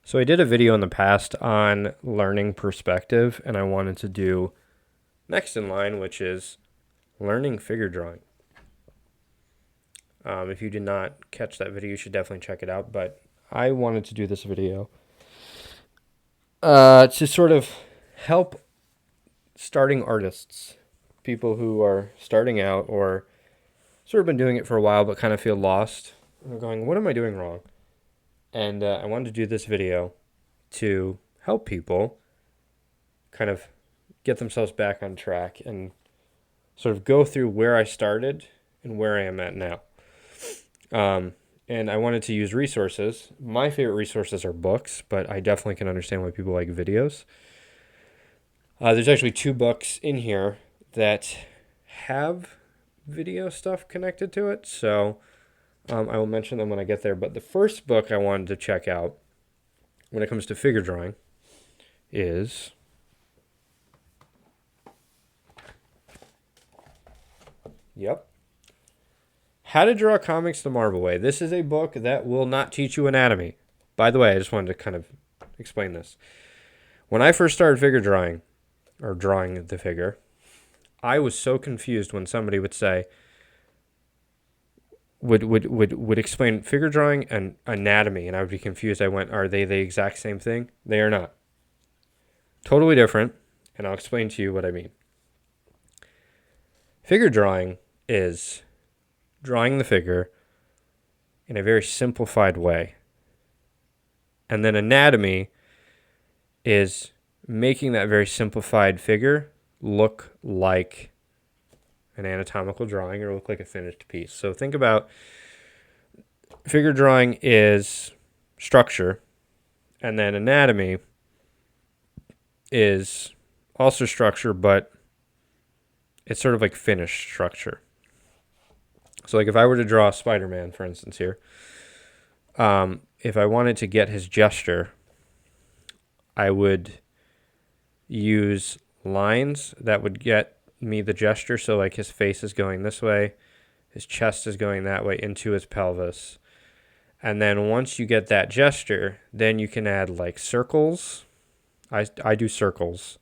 So I did a video in the past on learning perspective, and I wanted to do next in line, which is learning figure drawing. If you did not catch that video, you should definitely check it out. But I wanted to do this video to sort of help starting artists, people who are starting out or sort of been doing it for a while but kind of feel lost. They're going, what am I doing wrong? And I wanted to do this video to help people kind of get themselves back on track and sort of go through where I started and where I am at now. And I wanted to use resources. My favorite resources are books, but I definitely can understand why people like videos. There's actually two books in here that have video stuff connected to it, so I will mention them when I get there. But the first book I wanted to check out when it comes to figure drawing is How to Draw Comics the Marble Way. This is a book that will not teach you anatomy. By the way, I just wanted to kind of explain this. When I first started figure drawing, or drawing the figure, I was so confused when somebody would say, would explain figure drawing and anatomy, and I would be confused. I went, are they the exact same thing? They are not. Totally different, and I'll explain to you what I mean. Figure drawing is drawing the figure in a very simplified way. And then anatomy is making that very simplified figure look like an anatomical drawing or look like a finished piece. So think about figure drawing is structure, and then anatomy is also structure, but it's sort of like finished structure. So like if I were to draw Spider-Man, for instance, here, if I wanted to get his gesture, I would use lines that would get me the gesture. So like his face is going this way, his chest is going that way into his pelvis. And then once you get that gesture, then you can add like circles. I do circles.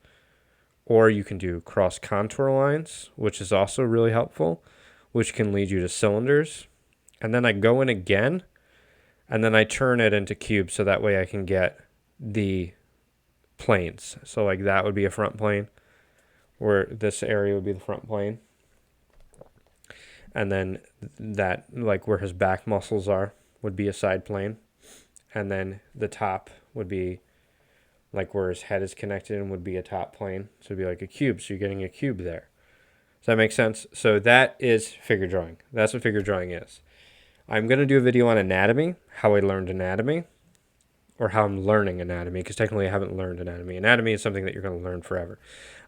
Or you can do cross contour lines, which is also really helpful, which can lead you to cylinders. And then I go in again, and then I turn it into cubes so that way I can get the planes. So like that would be a front plane, where this area would be the front plane. And then that, like where his back muscles are, would be a side plane. And then the top would be like where his head is connected and would be a top plane. So it'd be like a cube. So you're getting a cube there. Does that make sense? So that is figure drawing. That's what figure drawing is. I'm going to do a video on anatomy, how I learned anatomy, or how I'm learning anatomy, because technically I haven't learned anatomy. Anatomy is something that you're going to learn forever.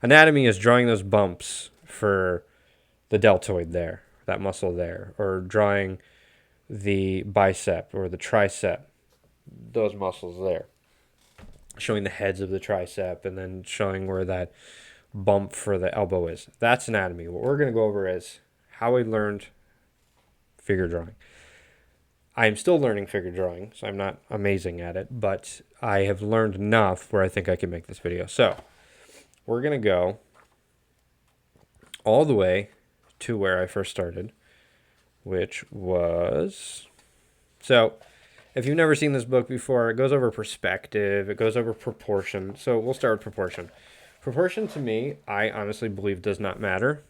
Anatomy is drawing those bumps for the deltoid there, that muscle there, or drawing the bicep or the tricep, those muscles there. Showing the heads of the tricep and then showing where that bump for the elbow is. That's anatomy. What we're going to go over is how I learned figure drawing. I am still learning figure drawing, so I'm not amazing at it, but I have learned enough where I think I can make this video. So we're going to go all the way to where I first started, which was... So if you've never seen this book before, it goes over perspective, it goes over proportion. So we'll start with proportion. Proportion to me, I honestly believe does not matter.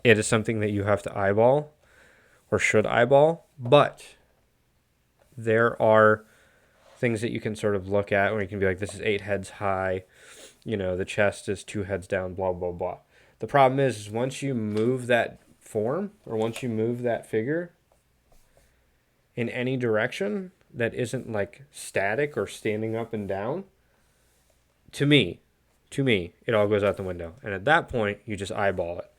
It is something that you have to eyeball or should eyeball, but there are things that you can sort of look at where you can be like, this is 8 heads high, the chest is 2 heads down, blah, blah, blah. The problem is once you move that form or once you move that figure in any direction that isn't like static or standing up and down, to me, it all goes out the window. And at that point, you just eyeball it.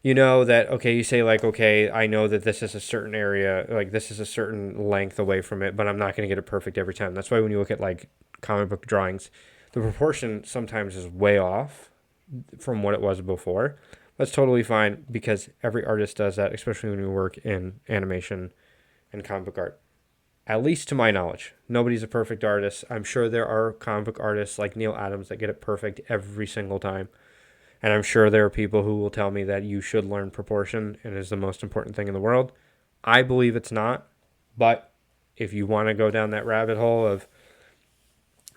You know that, okay, you say like, okay, I know that this is a certain area, like this is a certain length away from it, but I'm not going to get it perfect every time. That's why when you look at like comic book drawings, the proportion sometimes is way off from what it was before. That's totally fine because every artist does that, especially when you work in animation and comic book art. At least to my knowledge. Nobody's a perfect artist. I'm sure there are comic book artists like Neil Adams that get it perfect every single time. And I'm sure there are people who will tell me that you should learn proportion and is the most important thing in the world. I believe it's not. But if you want to go down that rabbit hole of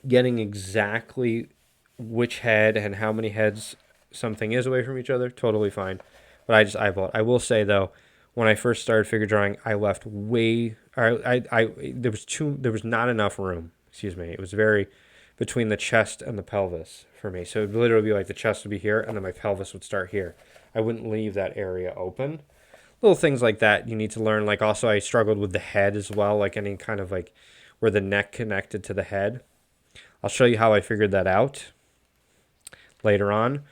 getting exactly which head and how many heads something is away from each other, totally fine. But I just eyeball it. I will say though, when I first started figure drawing, I left way. There was not enough room. Excuse me. It was very between the chest and the pelvis for me. So it would literally be like the chest would be here, and then my pelvis would start here. I wouldn't leave that area open. Little things like that you need to learn. Like also, I struggled with the head as well. Like any kind of like where the neck connected to the head. I'll show you how I figured that out later on.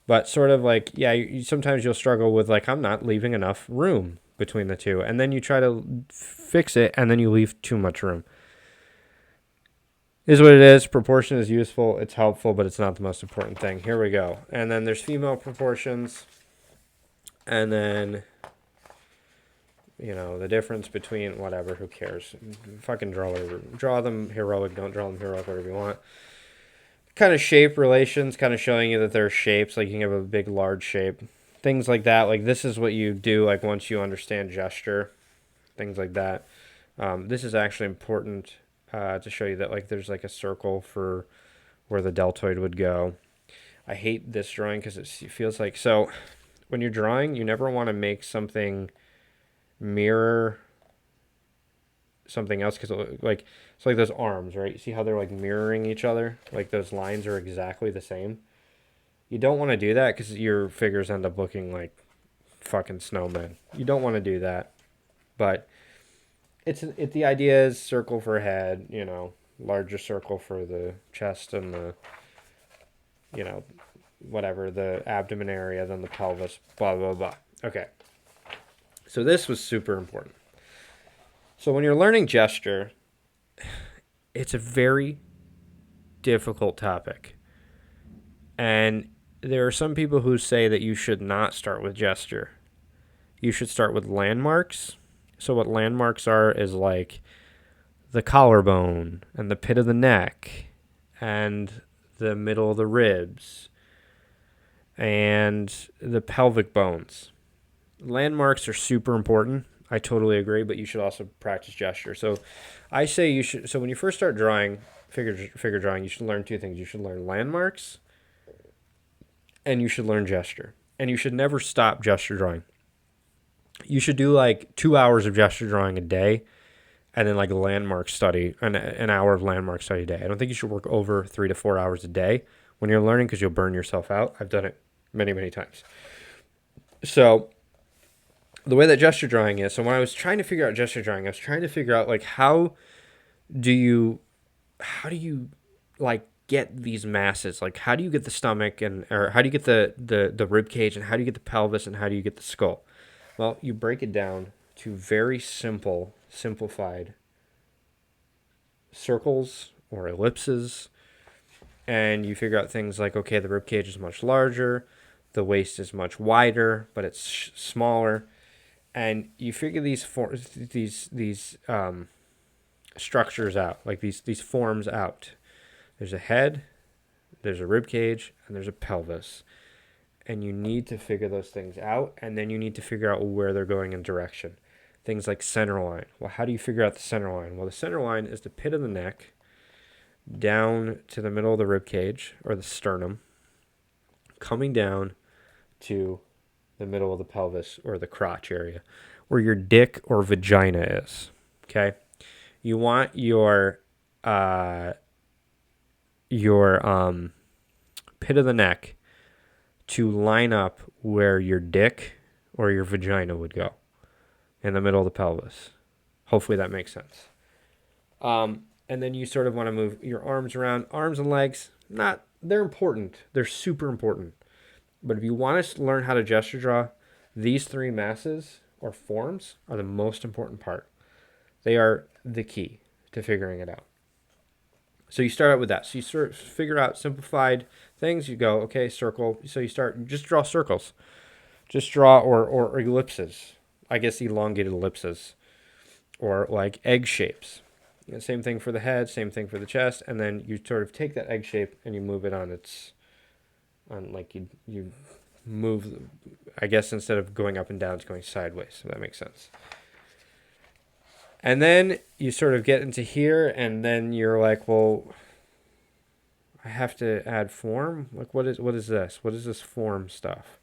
But sort of like, yeah, sometimes you'll struggle with like, I'm not leaving enough room between the two. And then you try to fix it and then you leave too much room. Is what it is. Proportion is useful. It's helpful, but it's not the most important thing. Here we go. And then there's female proportions. And then, the difference between whatever, who cares? Fucking draw them heroic, don't draw them heroic, whatever you want. Kind of shape relations, kind of showing you that there are shapes, like you can have a big, large shape. Things like that, like this is what you do, like once you understand gesture, things like that. This is actually important to show you that like there's like a circle for where the deltoid would go. I hate this drawing because it feels like, so when you're drawing, you never want to make something mirror something else because like it's like those arms, right? You see how they're like mirroring each other, like those lines are exactly the same. You don't want to do that because your figures end up looking like fucking snowmen. You don't want to do that, but the idea is circle for head, larger circle for the chest and the whatever, the abdomen area, then the pelvis, blah blah blah. Okay, so this was super important. So when you're learning gesture, it's a very difficult topic. And there are some people who say that you should not start with gesture. You should start with landmarks. So what landmarks are is like the collarbone and the pit of the neck and the middle of the ribs and the pelvic bones. Landmarks are super important. I totally agree, but you should also practice gesture. So I say you should, so when you first start drawing, figure drawing, you should learn two things. You should learn landmarks and you should learn gesture. And you should never stop gesture drawing. You should do like 2 hours of gesture drawing a day and then like a landmark study, an hour of landmark study a day. I don't think you should work over 3 to 4 hours a day when you're learning because you'll burn yourself out. I've done it many, many times. So the way that gesture drawing is, so when I was trying to figure out gesture drawing, I was trying to figure out like how do you like get these masses? Like how do you get the stomach or how do you get the rib cage and how do you get the pelvis and how do you get the skull? Well, you break it down to very simplified circles or ellipses, and you figure out things like, okay, the rib cage is much larger, the waist is much wider, but it's smaller. And you figure these structures out, like these forms out. There's a head, there's a rib cage, and there's a pelvis. And you need to figure those things out, and then you need to figure out where they're going in direction. Things like center line. Well, how do you figure out the center line? Well, the center line is the pit of the neck down to the middle of the rib cage or the sternum, coming down to the middle of the pelvis or the crotch area where your dick or vagina is. Okay, you want your pit of the neck to line up where your dick or your vagina would go in the middle of the pelvis. Hopefully that makes sense. And then you sort of want to move your arms around. Arms and legs, they're important. They're super important. But if you want to learn how to gesture draw, these three masses or forms are the most important part. They are the key to figuring it out. So you start out with that. So you sort of figure out simplified things. You go, okay, circle. So you just draw circles. Just draw or ellipses. I guess elongated ellipses. Or like egg shapes. And same thing for the head, same thing for the chest, and then you sort of take that egg shape and you move it on like you move, I guess instead of going up and down, it's going sideways, if that makes sense. And then you sort of get into here, and then you're like, well, I have to add form? Like, what is this? What is this form stuff?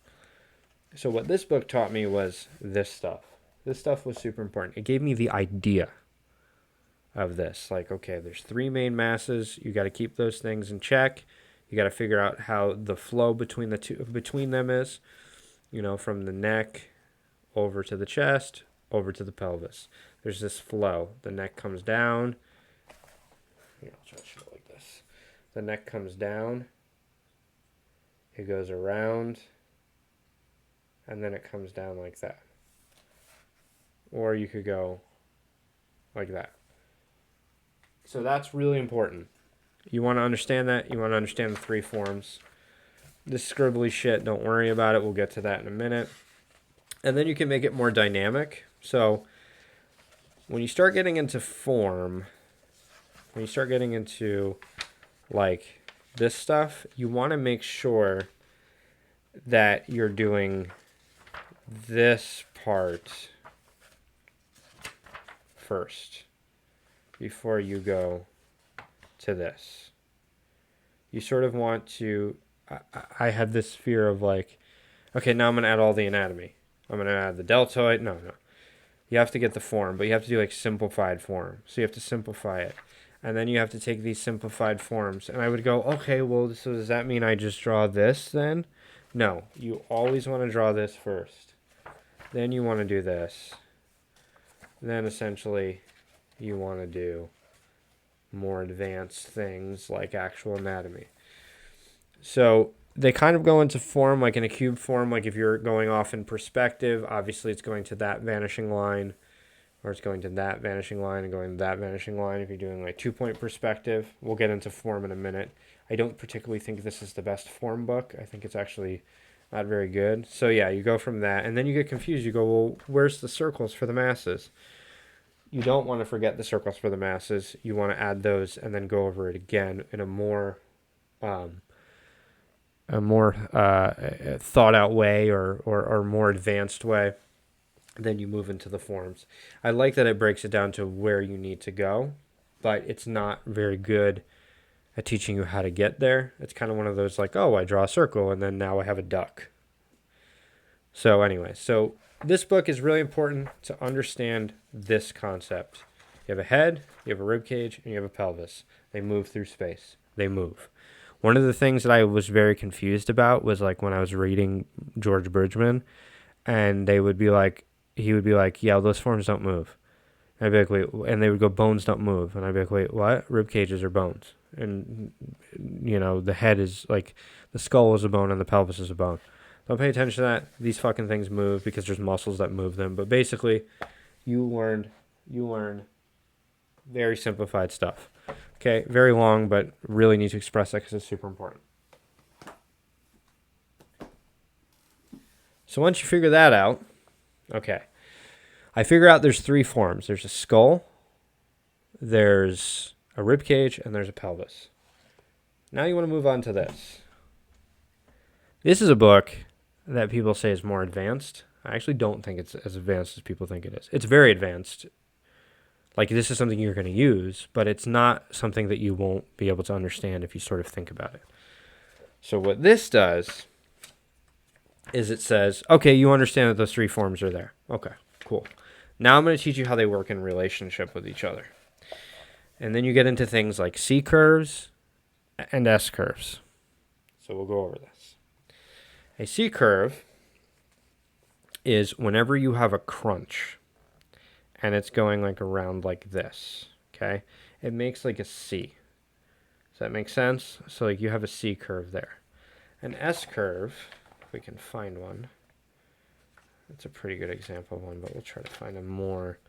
So what this book taught me was this stuff. This stuff was super important. It gave me the idea of this. Like, okay, there's three main masses. You got to keep those things in check. You got to figure out how the flow between them is, from the neck over to the chest, over to the pelvis. There's this flow. The neck comes down. Here, I'll try to show it like this. The neck comes down. It goes around. And then it comes down like that. Or you could go like that. So that's really important. You want to understand that. You want to understand the three forms. This scribbly shit, don't worry about it. We'll get to that in a minute. And then you can make it more dynamic. So when you start getting into form, when you start getting into like this stuff, you want to make sure that you're doing this part first before you go to this. You sort of want to, I had this fear of like, okay, now I'm going to add all the anatomy. I'm going to add the deltoid. No. You have to get the form, but you have to do like simplified form. So you have to simplify it. And then you have to take these simplified forms. And I would go, okay, well, so does that mean I just draw this then? No, you always want to draw this first. Then you want to do this. Then essentially you want to do more advanced things like actual anatomy. So they kind of go into form, like in a cube form. Like if you're going off in perspective, obviously it's going to that vanishing line, or it's going to that vanishing line and going to that vanishing line. If you're doing like 2-point perspective, we'll get into form in a minute. I don't particularly think this is the best form book. I think it's actually not very good. So yeah, you go from that, and then you get confused. You go, well, where's the circles for the masses? You don't want to forget the circles for the masses. You want to add those and then go over it again in a more thought out way or more advanced way. Then you move into the forms. I like that it breaks it down to where you need to go, but it's not very good at teaching you how to get there. It's kind of one of those like, oh, I draw a circle and then now I have a duck. So anyway, so this book is really important to understand this concept. You have a head, you have a rib cage, and you have a pelvis. They move through space. They move. One of the things that I was very confused about was like when I was reading George Bridgeman, and he would be like, yeah, those forms don't move. And I'd be like, wait, and they would go, bones don't move. And I'd be like, wait, what? Rib cages are bones. And, the head is like, the skull is a bone and the pelvis is a bone. Don't pay attention to that. These fucking things move because there's muscles that move them. But basically, you learned very simplified stuff. Okay, very long, but really need to express that because it's super important. So once you figure that out, okay, I figure out there's three forms. There's a skull, there's a rib cage, and there's a pelvis. Now you want to move on to this. This is a book that people say is more advanced. I actually don't think it's as advanced as people think it is. It's very advanced. Like, this is something you're going to use, but it's not something that you won't be able to understand if you sort of think about it. So what this does is it says, okay, you understand that those three forms are there. Okay, cool. Now I'm going to teach you how they work in relationship with each other. And then you get into things like C curves and S curves. So we'll go over this. A C curve is whenever you have a crunch and it's going like around like this, okay? It makes like a C. Does that make sense? So like you have a C curve there. An S curve, if we can find one. It's a pretty good example of one, but we'll try to find a more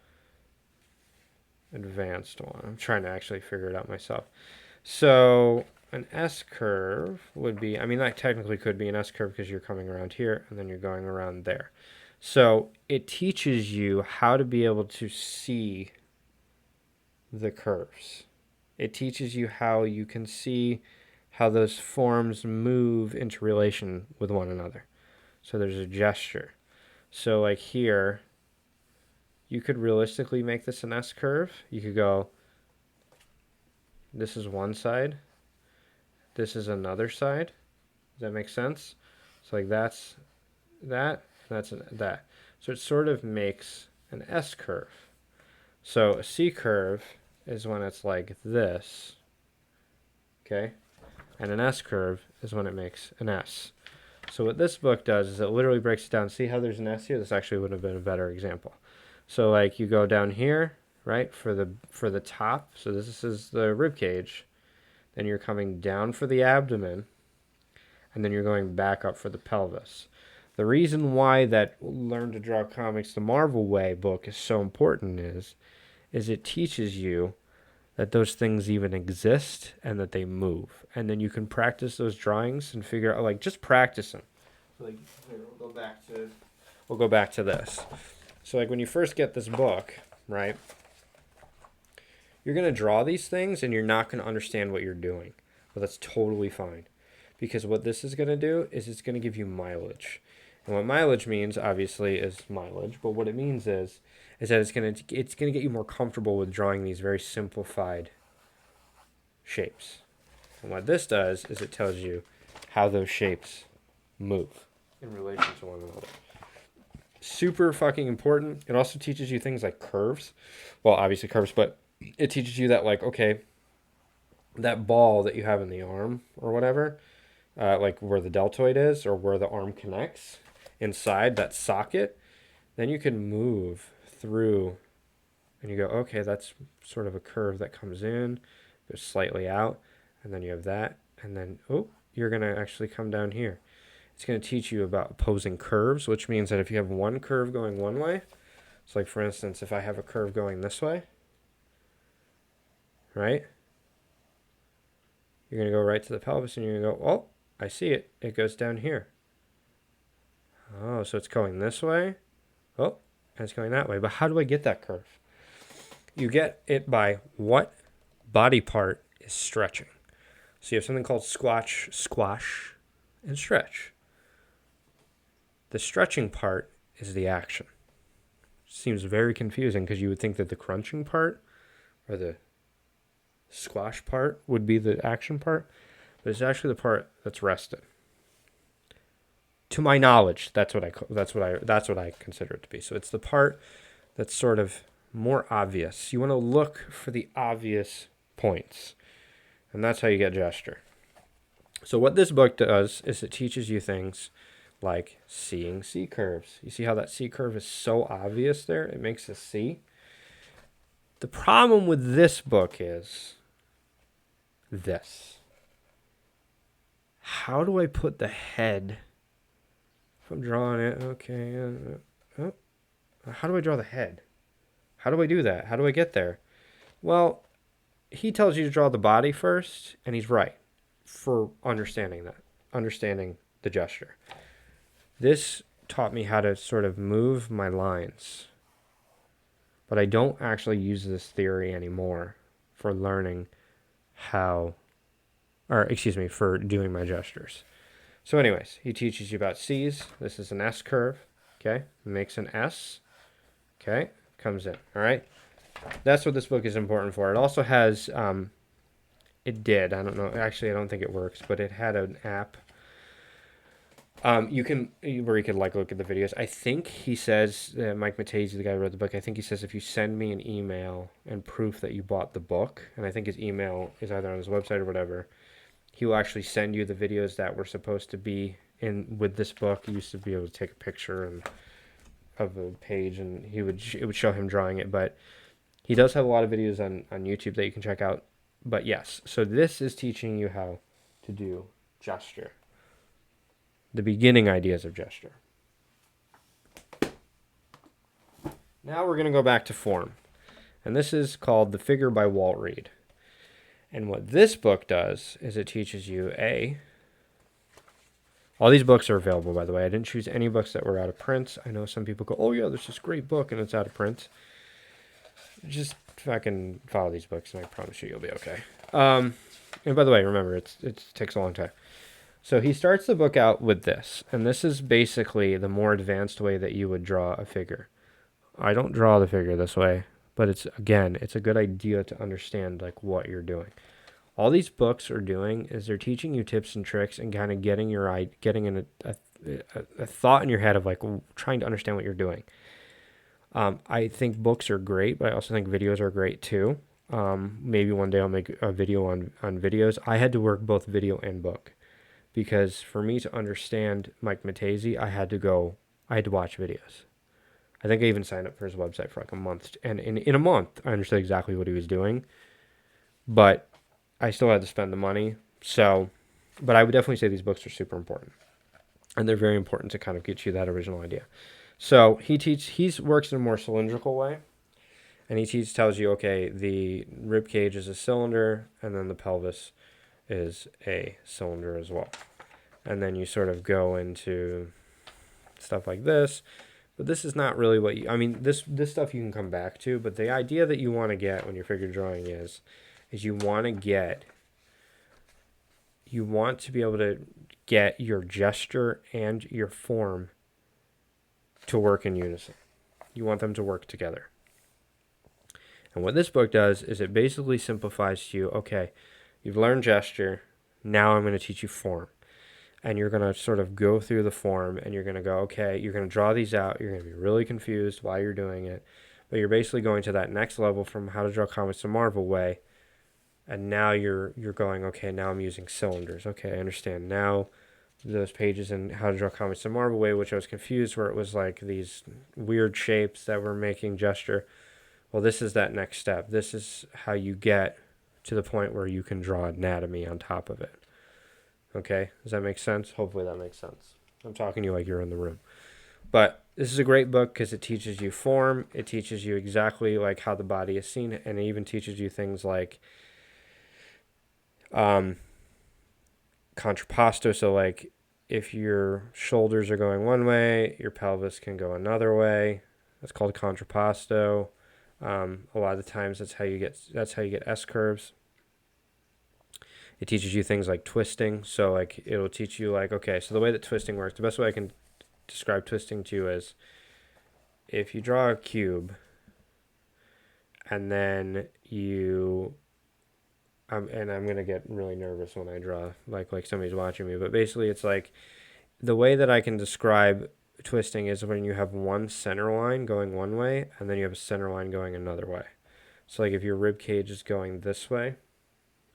advanced one. I'm trying to actually figure it out myself. So an S curve would be, I mean, that technically could be an S curve because you're coming around here and then you're going around there. So it teaches you how to be able to see the curves. It teaches you how you can see how those forms move into relation with one another. So there's a gesture. So like here, you could realistically make this an S curve. You could go, this is one side, this is another side. Does that make sense? So like that's that, that. So it sort of makes an S curve. So a C curve is when it's like this, okay? And an S curve is when it makes an S. So what this book does is it literally breaks it down. See how there's an S here? This actually would have been a better example. So like you go down here, right, for the top. So this is the rib cage. Then you're coming down for the abdomen, and then you're going back up for the pelvis. The reason why that Learn to Draw Comics the Marvel Way book is so important is it teaches you that those things even exist and that they move. And then you can practice those drawings and figure out, like, just practice them. So like, here, we'll go back to this. So like when you first get this book, right, you're going to draw these things and you're not going to understand what you're doing. But that's totally fine. Because what this is going to do is it's going to give you mileage. And what mileage means, obviously, is mileage. But what it means is that it's going to get you more comfortable with drawing these very simplified shapes. And what this does is it tells you how those shapes move in relation to one another. Super fucking important. It also teaches you things like curves. Well, obviously curves, but it teaches you that, like, okay, that ball that you have in the arm or whatever, like where the deltoid is or where the arm connects inside that socket, then you can move through and you go, okay, that's sort of a curve that comes in, goes slightly out, and then you have that, and then, oh, you're going to actually come down here. It's going to teach you about opposing curves, which means that if you have one curve going one way, so like for instance, if I have a curve going this way, right, you're going to go right to the pelvis and you're going to go, oh, I see it. It goes down here. Oh, so it's going this way. Oh, and it's going that way. But how do I get that curve? You get it by what body part is stretching. So you have something called squash, and stretch. The stretching part is the action. Seems very confusing because you would think that the crunching part or the squash part would be the action part, but it's actually the part that's rested. To my knowledge, that's what I consider it to be. So it's the part that's sort of more obvious. You want to look for the obvious points, and that's how you get gesture. So what this book does is it teaches you things like seeing C curves. You see how that C curve is so obvious there? It makes a C. The problem with this book is this. How do I put the head? If I'm drawing it, okay. How do I draw the head? How do I do that? How do I get there? Well, he tells you to draw the body first, and he's right for understanding the gesture. This taught me how to sort of move my lines, but I don't actually use this theory anymore for learning for doing my gestures. So anyways, he teaches you about C's. This is an S curve, okay? It makes an S, okay? Comes in, all right? That's what this book is important for. It also has, I don't know, actually I don't think it works, but it had an app where you could like look at the videos. I think he says, Mike Matezi, the guy who wrote the book, I think he says if you send me an email and proof that you bought the book, and I think his email is either on his website or whatever, he will actually send you the videos that were supposed to be in with this book. He used to be able to take a picture of a page, and it would show him drawing it. But he does have a lot of videos on YouTube that you can check out. But yes, so this is teaching you how to do gesture. The beginning ideas of gesture. Now we're going to go back to form. And this is called The Figure by Walt Reed. And what this book does is it teaches you all these books are available, by the way. I didn't choose any books that were out of print. I know some people go, oh yeah, there's this great book and it's out of print. Just fucking follow these books, and I promise you'll be okay. And by the way, remember, it takes a long time. So he starts the book out with this, and this is basically the more advanced way that you would draw a figure. I don't draw the figure this way, but it's a good idea to understand like what you're doing. All these books are doing is they're teaching you tips and tricks and kind of getting a thought in your head of like trying to understand what you're doing. I think books are great, but I also think videos are great too. Maybe one day I'll make a video on videos. I had to work both video and book because for me to understand Mike Matese, I had to watch videos. I think I even signed up for his website for like a month. And in a month, I understood exactly what he was doing. But I still had to spend the money. So, but I would definitely say these books are super important. And they're very important to kind of get you that original idea. So he works in a more cylindrical way. And he tells you, okay, the rib cage is a cylinder, and then the pelvis is a cylinder as well. And then you sort of go into stuff like this. But this is not really what this stuff you can come back to, but the idea that you want to get when you're figure drawing is you want to be able to get your gesture and your form to work in unison. You want them to work together. And what this book does is it basically simplifies to you, okay, you've learned gesture, now I'm going to teach you form. And you're going to sort of go through the form and you're going to go, okay, you're going to draw these out. You're going to be really confused while you're doing it. But you're basically going to that next level from how to draw comics to Marvel way. And now you're going, okay, now I'm using cylinders. Okay, I understand. Now those pages in how to draw comics to Marvel way, which I was confused where it was like these weird shapes that were making gesture. Well, this is that next step. This is how you get to the point where you can draw anatomy on top of it. Okay, does that make sense? Hopefully that makes sense. I'm talking to you like you're in the room. But this is a great book because it teaches you form. It teaches you exactly like how the body is seen. And it even teaches you things like contrapposto. So like if your shoulders are going one way, your pelvis can go another way. That's called contrapposto. A lot of the times that's how you get S curves. It teaches you things like twisting. So like it'll teach you like, okay, so the way that twisting works, the best way I can describe twisting to you is if you draw a cube and then you, and I'm going to get really nervous when I draw like somebody's watching me, but basically it's like the way that I can describe twisting is when you have one center line going one way and then you have a center line going another way. So like if your rib cage is going this way,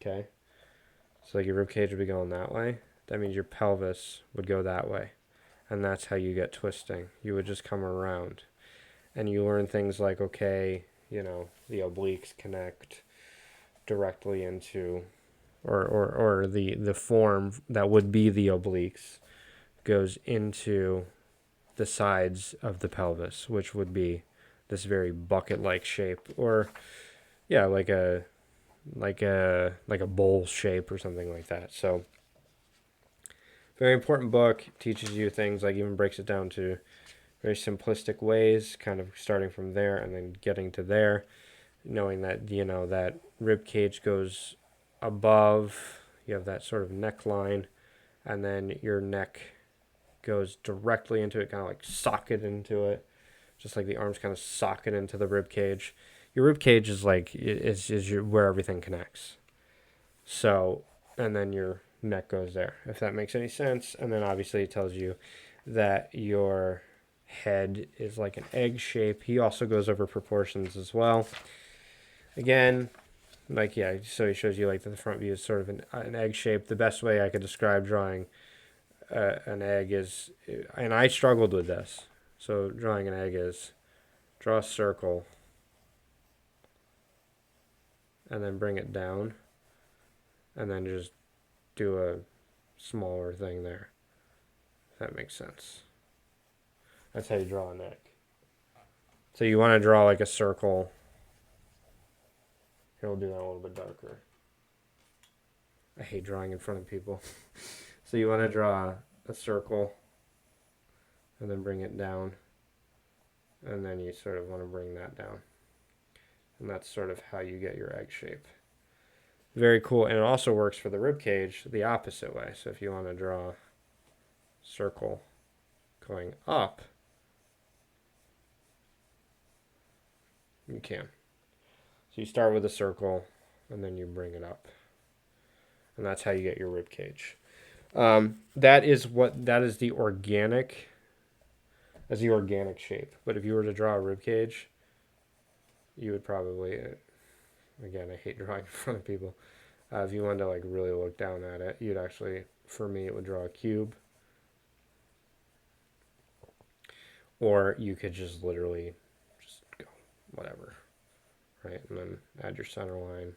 okay, so like your rib cage would be going that way. That means your pelvis would go that way. And that's how you get twisting. You would just come around. And you learn things like, okay, the obliques connect directly into, or the form that would be the obliques goes into the sides of the pelvis, which would be this very bucket-like shape. Or, yeah, like a bowl shape or something like that. So very important book. Teaches you things like even breaks it down to very simplistic ways, kind of starting from there and then getting to there, knowing that that rib cage goes above, you have that sort of neckline, and then your neck goes directly into it, kind of like socket into it, just like the arms kind of socket into the rib cage. Your rib cage is like where everything connects. So, and then your neck goes there, if that makes any sense. And then obviously it tells you that your head is like an egg shape. He also goes over proportions as well. Again, like, yeah, so he shows you like that the front view is sort of an egg shape. The best way I could describe drawing an egg is, and I struggled with this, so drawing an egg is draw a circle and then bring it down and then just do a smaller thing there, if that makes sense. That's how you draw a neck. So you want to draw like a circle. Here, we'll do that a little bit darker. I hate drawing in front of people. So you want to draw a circle and then bring it down. And then you sort of want to bring that down. And that's sort of how you get your egg shape. Very cool. And it also works for the rib cage the opposite way. So if you want to draw a circle going up, you can. So you start with a circle and then you bring it up. And that's how you get your rib cage. That is the organic shape. But if you were to draw a rib cage, you would probably, again, I hate drawing in front of people. If you wanted to like really look down at it, you'd actually, for me, it would draw a cube. Or you could just literally just go whatever, right? And then add your center line.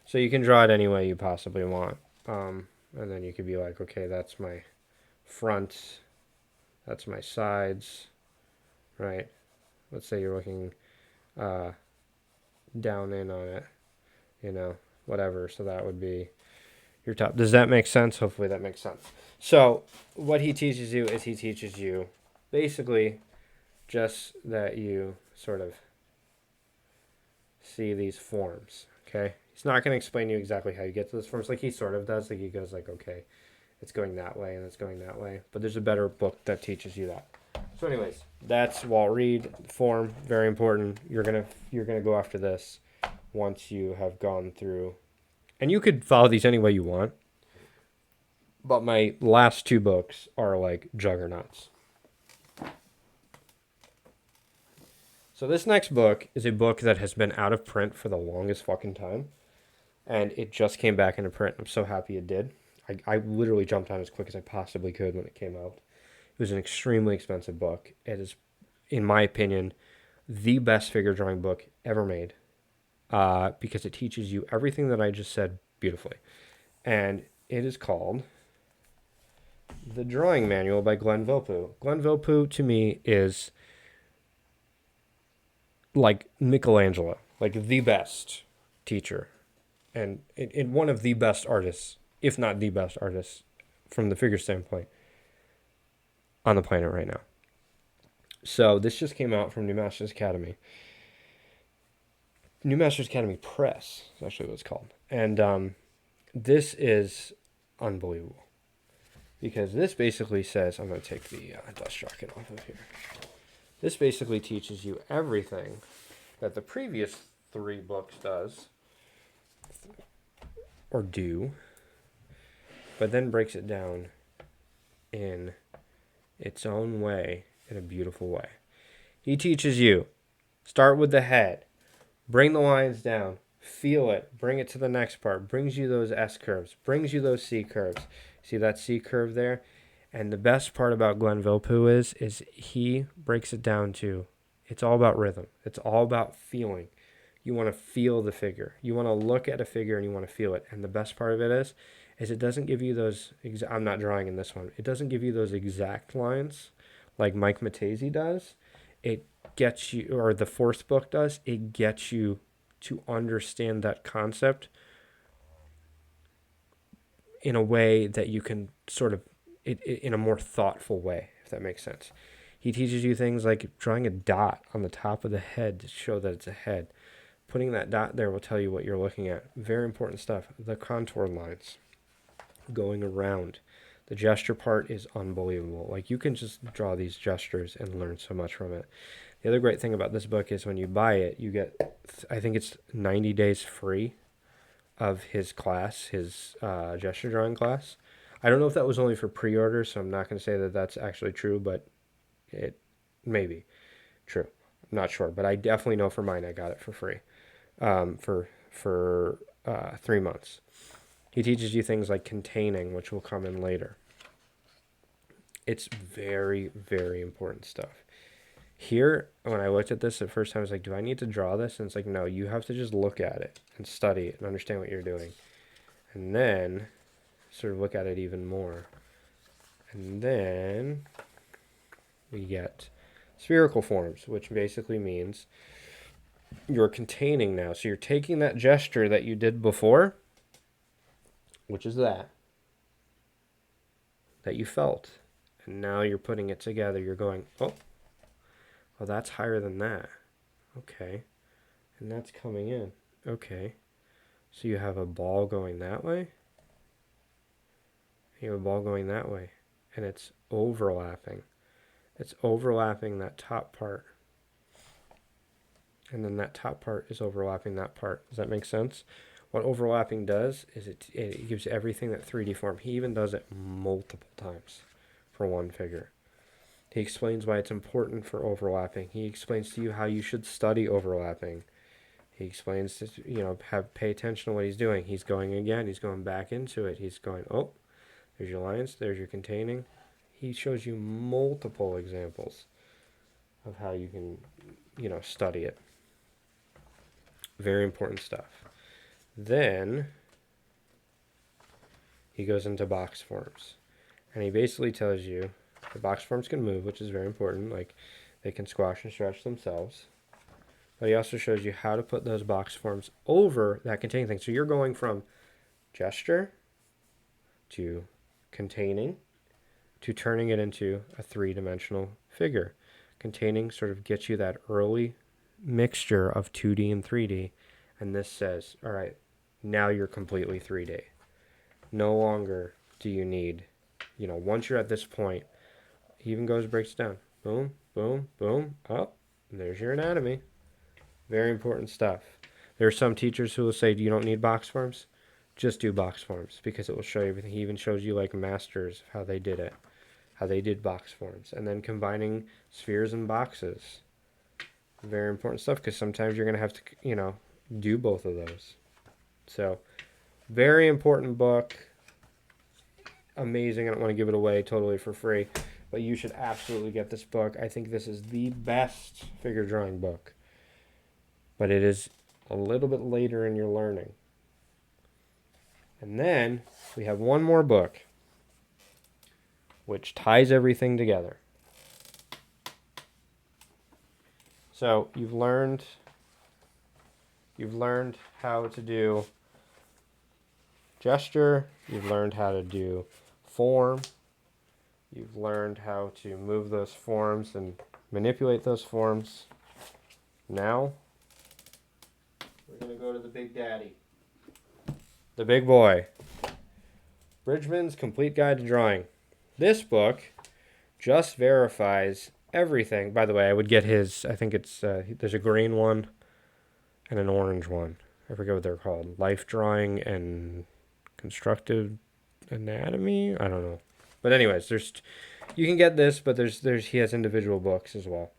So you can draw it any way you possibly want. And then you could be like, okay, that's my front, that's my sides, right? Let's say you're looking down in on it, whatever. So that would be your top. Does that make sense? Hopefully that makes sense. So what he teaches you is he teaches you basically just that you sort of see these forms, okay? He's not going to explain you exactly how you get to those forms like he sort of does. Like he goes like, okay, it's going that way and it's going that way. But there's a better book that teaches you that. So anyways, that's Walt Reed form, very important. You're going to go after this once you have gone through. And you could follow these any way you want. But my last two books are like juggernauts. So this next book is a book that has been out of print for the longest fucking time. And it just came back into print. I'm so happy it did. I literally jumped on as quick as I possibly could when it came out. It was an extremely expensive book. It is, in my opinion, the best figure drawing book ever made. Because it teaches you everything that I just said beautifully. And it is called The Drawing Manual by Glenn Vilppu. Glenn Vilppu, to me, is like Michelangelo, like the best teacher and one of the best artists, if not the best artist from the figure standpoint on the planet right now. So this just came out from New Masters Academy. New Masters Academy Press is actually what it's called. And this is unbelievable because this basically says, I'm going to take the dust jacket off of here. This basically teaches you everything that the previous 3 books does or do, but then breaks it down in its own way, in a beautiful way. He teaches you, start with the head, bring the lines down, feel it, bring it to the next part, brings you those S curves, brings you those C curves. See that C curve there? And the best part about Glenn Vilppu is he breaks it down to, it's all about rhythm. It's all about feeling. You want to feel the figure. You want to look at a figure and you want to feel it. And the best part of it is it doesn't give you those, I'm not drawing in this one. It doesn't give you those exact lines like Mike Matese does. It gets you, or the 4th book does, it gets you to understand that concept in a way that you can sort of, in a more thoughtful way, if that makes sense. He teaches you things like drawing a dot on the top of the head to show that it's a head. Putting that dot there will tell you what you're looking at. Very important stuff. The contour lines going around. The gesture part is unbelievable. Like you can just draw these gestures and learn so much from it. The other great thing about this book is when you buy it, you get, I think it's 90 days free of his class, his gesture drawing class. I don't know if that was only for pre-order, so I'm not going to say that that's actually true, but it may be true. I'm not sure, but I definitely know for mine I got it for free for 3 months. He teaches you things like containing, which will come in later. It's very, very important stuff. Here, when I looked at this the first time, I was like, do I need to draw this? And it's like, no, you have to just look at it and study it and understand what you're doing. And then sort of look at it even more. And then we get spherical forms, which basically means you're containing now. So you're taking that gesture that you did before, which is that you felt. And now you're putting it together. You're going, oh, well, that's higher than that. Okay. and that's coming in. Okay, so you have a ball going that way, you have a ball going that way, and it's overlapping. It's overlapping that top part. And then that top part is overlapping that part. Does that make sense? What overlapping does is it gives everything that 3D form. He even does it multiple times for one figure. He explains why it's important for overlapping. He explains to you how you should study overlapping. He explains to, pay attention to what he's doing. He's going again. He's going back into it. He's going, oh, there's your lines. There's your containing. He shows you multiple examples of how you can, study it. Very important stuff. Then he goes into box forms. And he basically tells you the box forms can move, which is very important. Like they can squash and stretch themselves. But he also shows you how to put those box forms over that containing thing. So you're going from gesture to containing to turning it into a three-dimensional figure. Containing sort of gets you that early mixture of 2D and 3D. And this says, all right, now you're completely 3D. No longer do you need, once you're at this point, he even breaks down. Boom, boom, boom, up. And there's your anatomy. Very important stuff. There are some teachers who will say, you don't need box forms. Just do box forms because it will show you everything. He even shows you like masters how they did it, how they did box forms. And then combining spheres and boxes. Very important stuff because sometimes you're going to have to, do both of those. So, very important book. Amazing. I don't want to give it away totally for free, but you should absolutely get this book. I think this is the best figure drawing book, but it is a little bit later in your learning. And then we have one more book which ties everything together. So you've learned how to do gesture, you've learned how to do form, you've learned how to move those forms and manipulate those forms. Now, we're going to go to the big daddy, the big boy. Bridgeman's Complete Guide to Drawing. This book just verifies everything. By the way, I would get his, I think it's, there's a green one and an orange one. I forget what they're called. Life Drawing and Constructive Anatomy? I don't know. But anyways, you can get this, but he has individual books as well.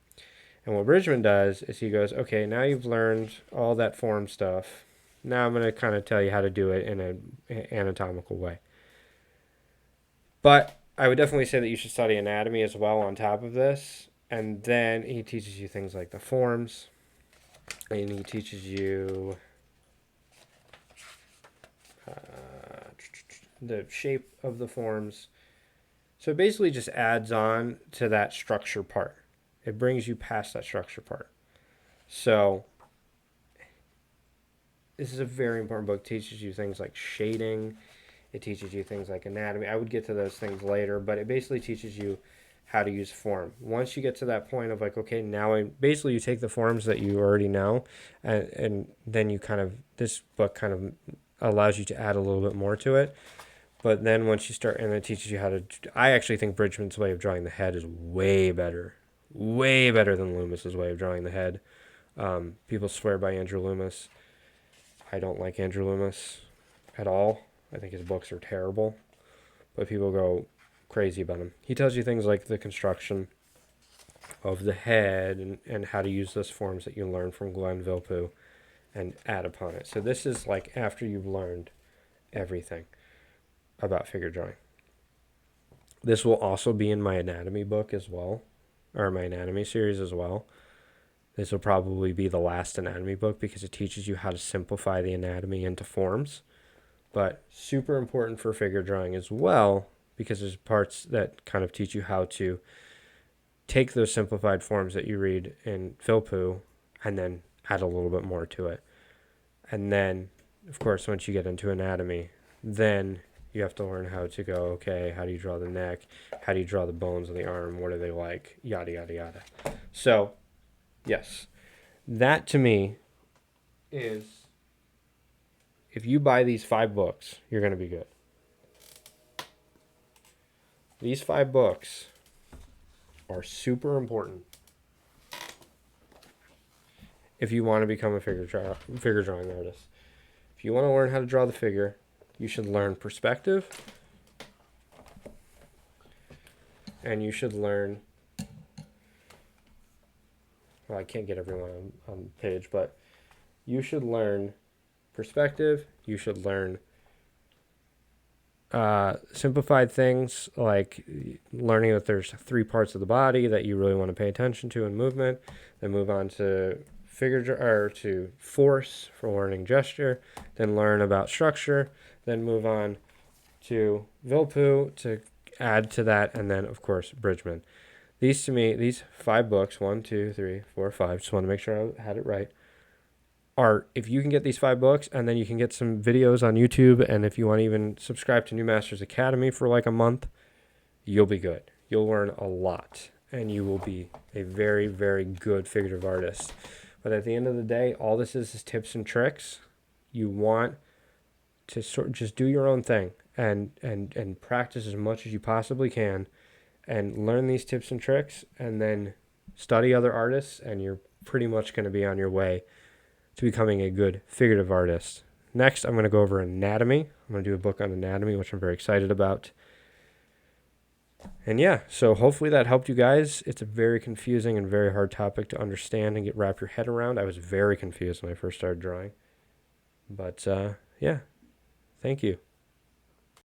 And what Bridgeman does is he goes, okay, now you've learned all that form stuff. Now I'm going to kind of tell you how to do it in an anatomical way. But I would definitely say that you should study anatomy as well on top of this. And then he teaches you things like the forms. And he teaches you the shape of the forms. So it basically just adds on to that structure part. It brings you past that structure part. So this is a very important book. It teaches you things like shading. It teaches you things like anatomy. I would get to those things later, but it basically teaches you how to use form. Once you get to that point of like, okay, now basically you take the forms that you already know, and then you this book kind of allows you to add a little bit more to it. But then once you start, and it teaches you how to, I actually think Bridgman's way of drawing the head is way better than Loomis's way of drawing the head. People swear by Andrew Loomis. I don't like Andrew Loomis at all. I think his books are terrible, but people go crazy about him. He tells you things like the construction of the head and how to use those forms that you learn from Glenn Vilppu and add upon it. So this is like after you've learned everything about figure drawing. This will also be in my anatomy book as well, or my anatomy series as well. This will probably be the last anatomy book because it teaches you how to simplify the anatomy into forms. But super important for figure drawing as well, because there's parts that kind of teach you how to take those simplified forms that you read in Vilppu and then add a little bit more to it. And then, of course, once you get into anatomy, then you have to learn how to go, okay, how do you draw the neck? How do you draw the bones of the arm? What are they like? Yada, yada, yada. So, yes, that to me is if you buy these 5 books, you're going to be good. These 5 books are super important if you want to become a figure drawing artist. If you want to learn how to draw the figure, you should learn perspective, and you should learn, well, I can't get everyone on the page, but you should learn perspective. You should learn simplified things like learning that there's 3 parts of the body that you really want to pay attention to in movement. Then move on to to force for learning gesture. Then learn about structure. Then move on to Vilpu to add to that, and then of course Bridgeman. These to me, these 5 books, 1, 2, 3, 4, 5. Just want to make sure I had it right. Are if you can get these 5 books, and then you can get some videos on YouTube, and if you want to even subscribe to New Masters Academy for like a month, you'll be good. You'll learn a lot, and you will be a very, very good figurative artist. But at the end of the day, all this is tips and tricks. You want to sort of just do your own thing and practice as much as you possibly can, and learn these tips and tricks, and then study other artists, and you're pretty much going to be on your way to becoming a good figurative artist. Next, I'm going to go over anatomy. I'm going to do a book on anatomy, which I'm very excited about. And yeah, so hopefully that helped you guys. It's a very confusing and very hard topic to understand and wrap your head around. I was very confused when I first started drawing. But yeah, thank you.